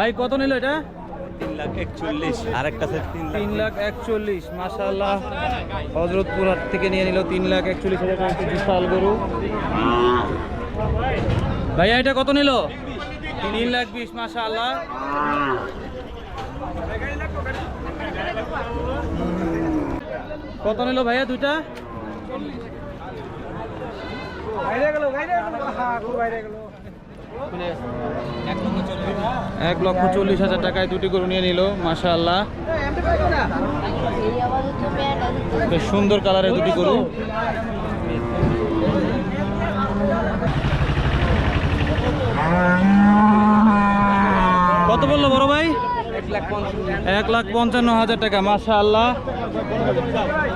ভাই কত নিল এটা? 3,41,000 আর একটা সেট 3,41,000 মাশাআল্লাহ। হযরতপুর হাট থেকে নিয়ে নিল 3,41,000 টাকা বিশাল গরু। ভাইয়া এটা কত নিল? 3,20,000 মাশাআল্লাহ। কত নিল ভাইয়া দুইটা? 1,40,000 টাকায় দুটি গরু নিয়ে নিল মাশাআল্লাহ। বেশ সুন্দর কালারের দুটি গরু। কত বললো বড় ভাই? 1,55,000 টাকা মাশাআল্লাহ।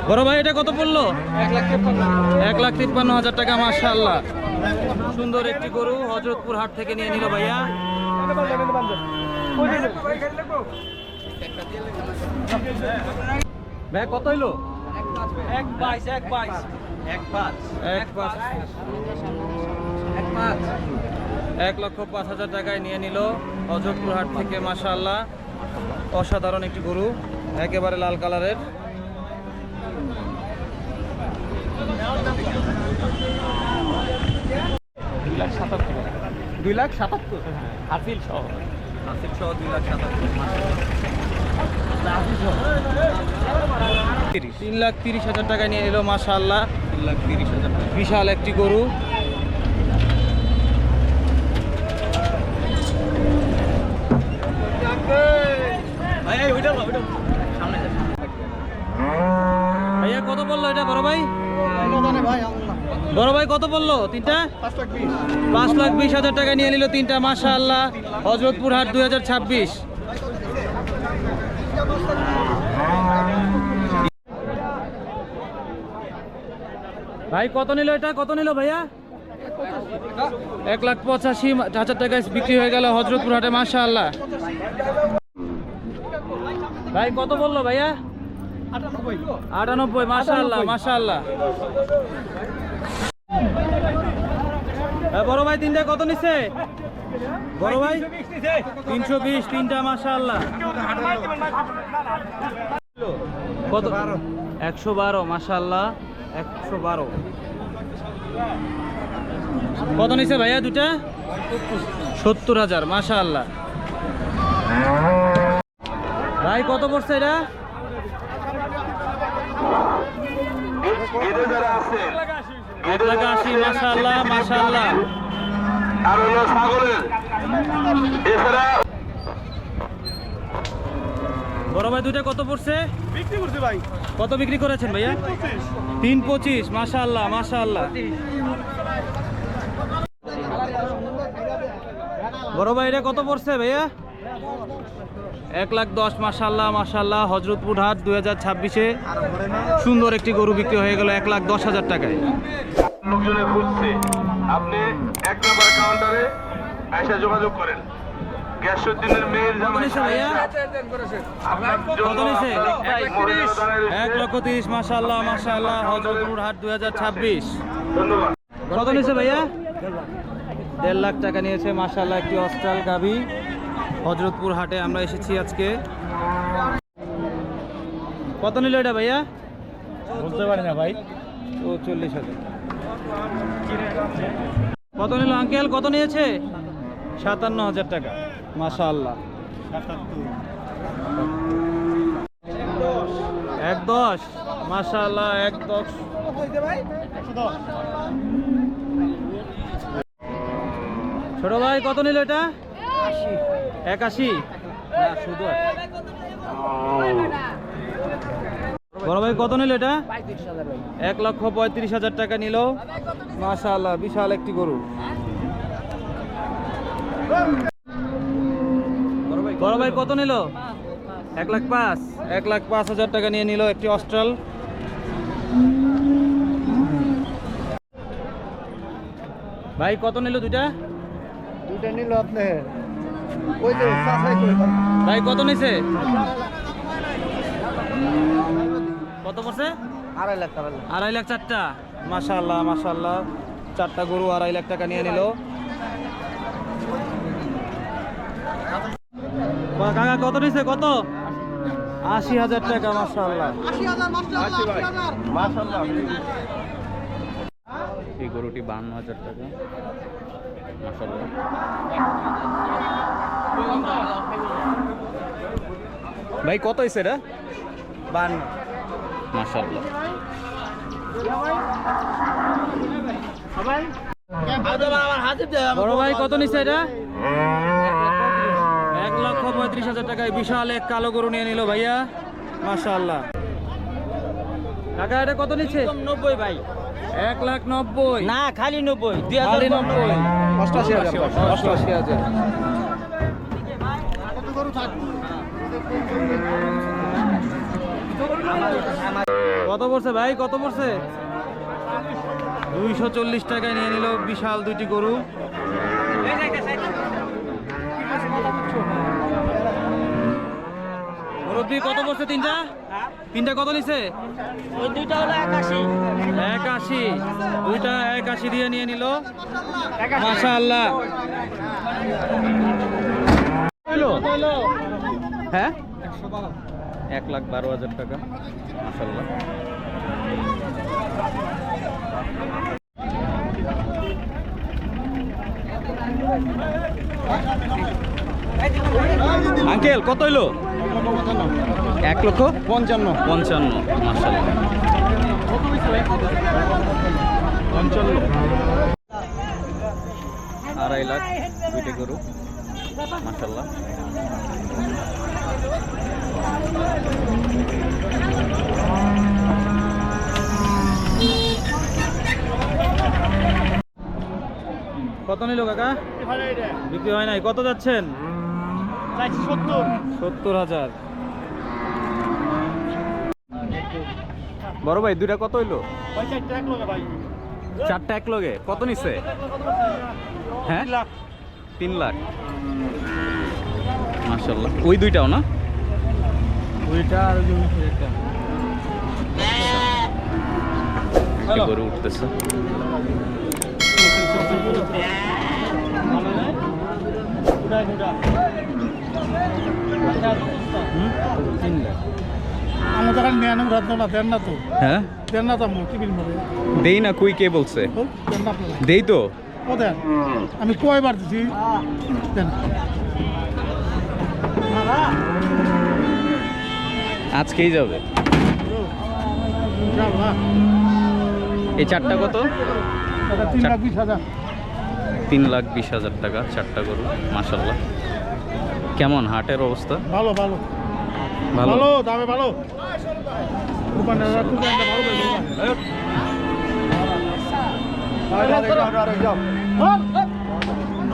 বড় ভাই এটা কত পড়লো? 1,53,000 টাকা মাশাআল্লাহ। সুন্দর একটি গরু হযরতপুর হাট থেকে নিয়ে নিল ভাইয়া। ভাই কত হইলো? 1,05,000 টাকায় নিয়ে নিল হযরতপুর হাট থেকে মাশাআল্লাহ। অসাধারণ একটি গরু, একেবারে লাল কালারের। $2,77,000 হাসিল সহ 3,30,000 টাকায় নিয়ে নিল মাশাআল্লাহ। 3,30,000 বিশাল একটি গরু। ভাইয়া কত বললো এটা বড় ভাই? বড় ভাই কত বললো তিনটা? 5,20,000 টাকা নিয়ে নিল তিনটা মাশাআল্লাহ। হযরতপুর হাট 2026। ভাই কত নিল এটা? কত নিল ভাইয়া? 1,85,000 টাকায় বিক্রি হয়ে গেল হযরতপুর হাটে মাশাআল্লাহ। ভাই কত বললো ভাইয়া? 98 মাশাআল্লাহ মাশাআল্লাহ। বড় ভাই তিনটা কত নিছে? বড় ভাই 320 তিনটা মাশাআল্লাহ। কত? 112 মাশাআল্লাহ 112। কত নিছে ভাইয়া দুটা? 70,000 মাশাআল্লাহ। ভাই কত পড়ছে এটা? 1,80,000 মাশাআল্লাহ মাশাআল্লাহ। আর হলো ছাগলের এছাড়া বড় ভাই দুইটা কত পড়ছে? বিক্রি করছি ভাই। কত বিক্রি করেছেন ভাইয়া? 3,25 মাশাআল্লাহ মাশাআল্লাহ। বড় ভাই এটা কত পড়ছে ভাইয়া? 1,10,000 মাশাআল্লাহ মাশাআল্লাহ। হযরতপুর হাট 2026-এ সুন্দর একটি গরু বিক্রি হয়ে গেল 1,10,000 টাকায়। লোকজনে খুঁজছে, আপনি 1 নম্বর কাউন্টারে এসে যোগাযোগ করেন। গ্যাসউদ্দিনের মেয়ের কত জামাই নিছে ভাইয়া? আপনার কত জন্য নিছে? মহিলা দাঁড়ায় রয়েছে। 1,30,000 মাশাআল্লাহ মাশাআল্লাহ। হযরতপুর হাট 2026। ধন্যবাদ। কত নিছে ভাইয়া? 1.5 লাখ টাকা নিয়েছে মাশাআল্লাহ। একটি অস্ট্রাল গাভী হযরতপুর হাটে আমরা এসেছি আজকে। কত নিল এটা ভাইয়া? বলতে পারি না ভাই। 40,000। কত নিল আঙ্কেল? কত নিয়েছে? 57,000 টাকা মাশাআল্লাহ। 1,10 মাশাআল্লাহ 1,10। ছোট ভাই কত নিল এটা? 81 না শুধু। বড় ভাই কত নিল এটা? 1,35,000 টাকা নিল মাশাআল্লাহ। বিশাল একটি গরু। বড় ভাই কত নিল? 1,05,000। 1,05,000 টাকা নিয়ে নিল একটি অস্ট্রাল। ভাই কত নিল দুইটা? দুইটা নিল আপনার ওই যে সাসাই করে ভাই কত নিছে? কত পড়ছে? 2.5 লাখ টাকা। 2.5 লাখ চারটা মাশাআল্লাহ মাশাআল্লাহ। চারটা গরু 2.5 লাখ টাকা নিয়ে নিল। কাকা কত নিছে কত? ৮০,০০০ টাকা মাশাআল্লাহ। এই গরুটি ৫২,০০০ টাকা মাশাআল্লাহ। ভাই কত হয়েছে এটা? ৫২ মাশাআল্লাহ। বড় ভাই কত নিচ্ছে এটা? ১,৩৫,০০০ টাকায় বিশাল এক কালো গরু নিয়ে নিল ভাইয়া মাশাআল্লাহ। কাকা এটা কত নিচ্ছে? 90 ভাই। ১,৯০,০০০ না খালি 90, খালি 90, 88,000। কত পড়ছে ভাই, কত পড়ছে? 240 টাকায় নিয়ে নিল বিশাল দুইটি গরু। মুরব্বি কত পড়ছে তিনটা? তিনটা কত নিছে? ওই দুইটা হলো 81। 81, দুইটা 81 দিয়ে নিয়ে নিল মাশাআল্লাহ। হ্যাঁ ১,১২,০০০ টাকা মাশাআল্লাহ। আঙ্কেল কত হইলো? ১,৫৫,০০০ মাশাআল্লাহ। ২.৫ লাখ দুইটি গরু মাশাআল্লাহ। কত নিল কাকা? বিক্রি হয় নাই, কত যাচ্ছেন? ৭০,০০০। বড় ভাই দুইটা কত হইলো? 4টা এক লগে কত নিচ্ছে? হ্যাঁ 3 লাখ মাশাআল্লাহ। ওই দুইটাও না? ওইটা আর এটা গরু উঠতেছে। আমাদের কাছে নিয়ে রাত না দেন না তো। হ্যাঁ দেন না তো কি বিল মরে দেই না, কই কে বলছে? দেন না আপনারা। দেই তো। ও দেন, আমি কয়বার দিছি দেন। আজকেই যাবে। এই চারটা কত? 3,20,000। 3,20,000 টাকা 4টা গরু মাশাআল্লাহ। কেমন হাটের অবস্থা? ভালো ভালো ভালো। ভালো দামে ভালো। দোকানদাররা খুব একটা ভালো দেয়।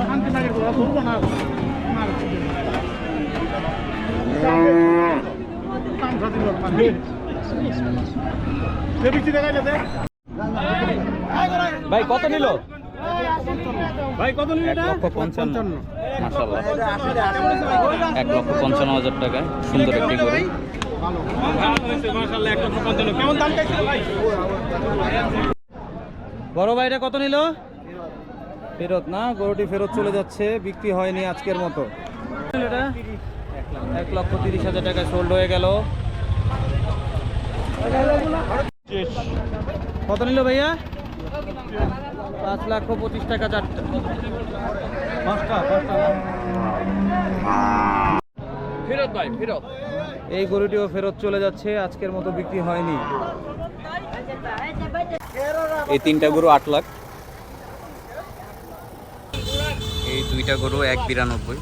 শান্তি থাকে তোরা ধরবো না। ভাই কত নিল? ভাই কত নিল? 1,55,000 মাশাআল্লাহ। 1,55,000 টাকায় সুন্দর একটি গরু। কেমন দাম চাইছিল ভাই? বড় ভাইটা কত নিল? ফেরত না, গরুটি ফেরত চলে যাচ্ছে, বিক্রি হয়নি আজকের মতো। এটা 1,30,000 টাকায় সোল্ড হয়ে গেল। কত নিল ভাইয়া? 5,25,000 টাকা 4টা। ফেরত ভাই ফেরত। এই গরুটিও ফেরত চলে যাচ্ছে, আজকের মতো বিক্রি হয়নি। এই 3টা গরু 8 লাখ। এই 2টা গরু 1,92,000।